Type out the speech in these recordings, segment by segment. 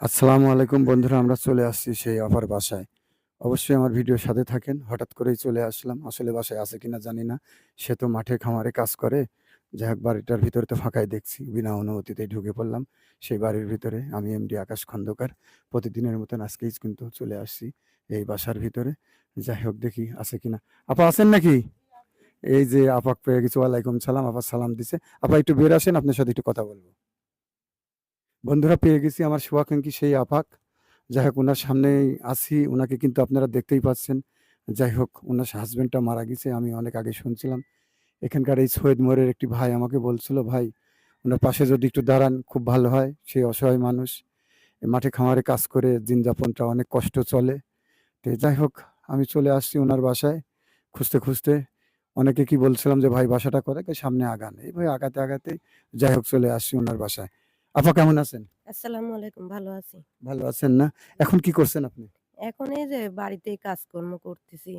আসসালামু আলাইকুম বন্ধুরা, আমরা চলে আসছি সেই আপার বাসায়। অবশ্যই আমার ভিডিওর সাথে থাকেন। হঠাৎ করেই চলে আসলাম। আসলে বাসায় আছে কিনা জানি না। সে তো মাঠে খামারে কাজ করে। যাই হোক, বাড়িটার ভিতরে তো ফাঁকাই দেখছি। বিনা অনুমতিতেই ঢুকে পড়লাম সেই বাড়ির ভিতরে। আমি এমডি আকাশ খন্দকার। প্রতিদিনের মতন আজকেই কিন্তু চলে আসছি এই বাসার ভিতরে। যাই হোক, দেখি আছে কিনা। আপা আছেন নাকি? এই যে আপাকে পেয়ে গেছি। ওয়ালাইকুম সালাম। আপা সালাম দিছে। আপা একটু বের আসেন, আপনার সাথে একটু কথা বলব। বন্ধুরা, পেয়ে গেছি আমার শুভাকাঙ্ক্ষী সেই আপাক। যাই হোক, উনার সামনেই আছি। উনাকে কিন্তু আপনারা দেখতেই পাচ্ছেন। যাই হোক, উনার হাসব্যান্ডটা মারা গেছে। আমি অনেক আগে শুনছিলাম। এখানকার এই সৈয়দ মোড়ের একটি ভাই আমাকে বলছিল, "ভাই, উনার পাশে যদি একটু দাঁড়ান খুব ভালো হয়।" সেই অসহায় মানুষ। এ মাঠে খামারে কাজ করে দিনযাপনটা অনেক কষ্ট চলে। তো যাই হোক, আমি চলে আসছি উনার বাসায় খুঁজতে, খুঁজতে। অনেকে কি বলছিলাম যে, "ভাই বাসাটা কোথায়?" কয়, "সামনে আগান।" এইভাবে আগাতে, আগাতে যাই হোক চলে আসছি উনার বাসায়। আপা কেমন আছেন? আসসালামু আলাইকুম। ভালো আছি। ভালো আছেন না? এখন কি করছেন আপনি? এখন এই যে বাড়িতেই কাজকর্ম করতেছি।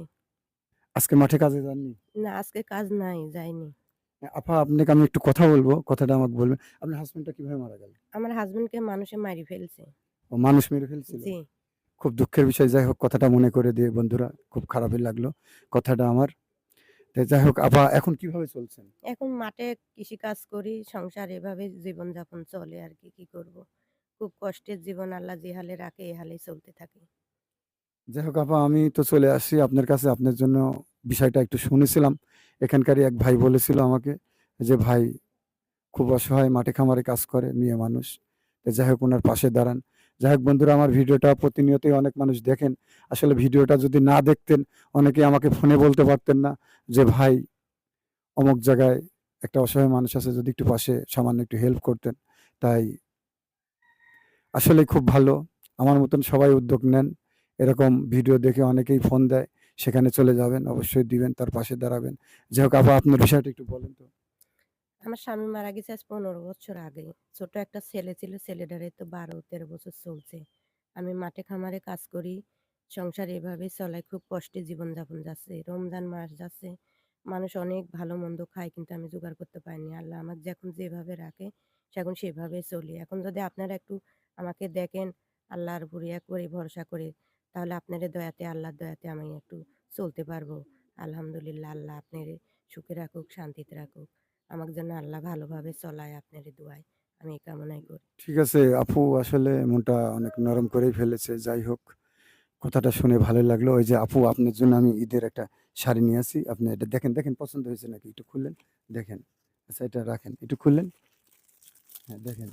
আজকে মাঠে কাজে যাননি? না, আজকে কাজ নাই, যাইনি। আপা, আপনাকে আমি একটু কথা বলবো। কথাটা আমাকে বলবেন। আপনার হাসব্যান্ডটা কিভাবে মারা গেল? আমার হাসব্যান্ডকে মানুষে মাইরে ফেলছে। ও মানুষ মেরে ফেলছিল? জি। খুব দুঃখের বিষয়। যাই হোক, কথাটা মনে করে দিয়ে বন্ধুরা খুব খারাপই লাগলো কথাটা আমার। তো যাই হোক, আপা এখন কিভাবে চলছেন? এখন মাঠে কৃষিকাজ করি, সংসার এভাবে জীবনযাপন চলে আরকি, কি করব? খুব কষ্টের জীবন, আল্লাহ যে হালে রাখে এ হালেই চলতে থাকি। যাই হোক আপা, আমি তো চলে আসছি আপনার কাছে। আপনার জন্য বিষয়টা একটু শুনেছিলাম। এখানকারই এক ভাই বলেছিল আমাকে যে, "ভাই খুব অসহায়, মাঠে খামারে কাজ করে, মেয়ে মানুষ।" তো যাই হোক, উনার পাশে দাঁড়ান। যাই হোক বন্ধুরা, আমার ভিডিওটা প্রতিনিয়তই অনেক মানুষ দেখেন। আসলে ভিডিওটা যদি না দেখতেন, অনেকেই আমাকে ফোনে বলতে পারতেন না যে, "ভাই, অমুক জায়গায় একটা অসহায় মানুষ আছে, যদি একটু পাশে সামান্য একটু হেল্প করতেন।" তাই আসলেই খুব ভালো। আমার মতন সবাই উদ্যোগ নেন। এরকম ভিডিও দেখে অনেকেই ফোন দেয়। সেখানে চলে যাবেন, অবশ্যই দিবেন, তার পাশে দাঁড়াবেন। যাই হোক আপা, আপনার বিষয়টা একটু বলেন তো। আমার স্বামী মারা গেছে আজ ১৫ বছর আগে। ছোট একটা ছেলে ছিল, ছেলেটার এই তো ১২-১৩ বছর চলছে। আমি মাঠে খামারে কাজ করি। সংসার এভাবেই চলাই। খুব কষ্টে জীবনযাপন যাচ্ছে। রমজান মাস যাচ্ছে। মানুষ অনেক ভালো-মন্দ খায় কিন্তু আমি জোগাড় করতে পারিনি। আল্লাহ আমাকে যখন যেভাবে রাখে এখন সেভাবেই চলি। এখন যদি আপনারা একটু আমাকে দেখেন, আল্লাহর উপর ইয়া করে ভরসা করে, তাহলে আপনাদের দয়াতে, আল্লাহর দয়াতে আমি একটু চলতে পারবো। আলহামদুলিল্লাহ, আল্লাহ আপনারে সুখে রাখুক, শান্তিতে রাখুক। আমাকে যেন আল্লাহ ভালোভাবে চলায়, আপনারই দোয়ায় আমি এই কামনাই করি। ঠিক আছে আপু, আসলে মনটা অনেক নরম করেই ফেলেছে। যাই হোক, কথাটা শুনে ভালোই লাগলো। ওই যে আপু, আপনার জন্য আমি ঈদের একটা শাড়ি নিয়ে আসি। আপনি এটা দেখেন, দেখেন পছন্দ হয়েছে নাকি? একটু খুললেন, দেখেন। আচ্ছা, এটা রাখেন। একটু খুললেন। হ্যাঁ, দেখেন।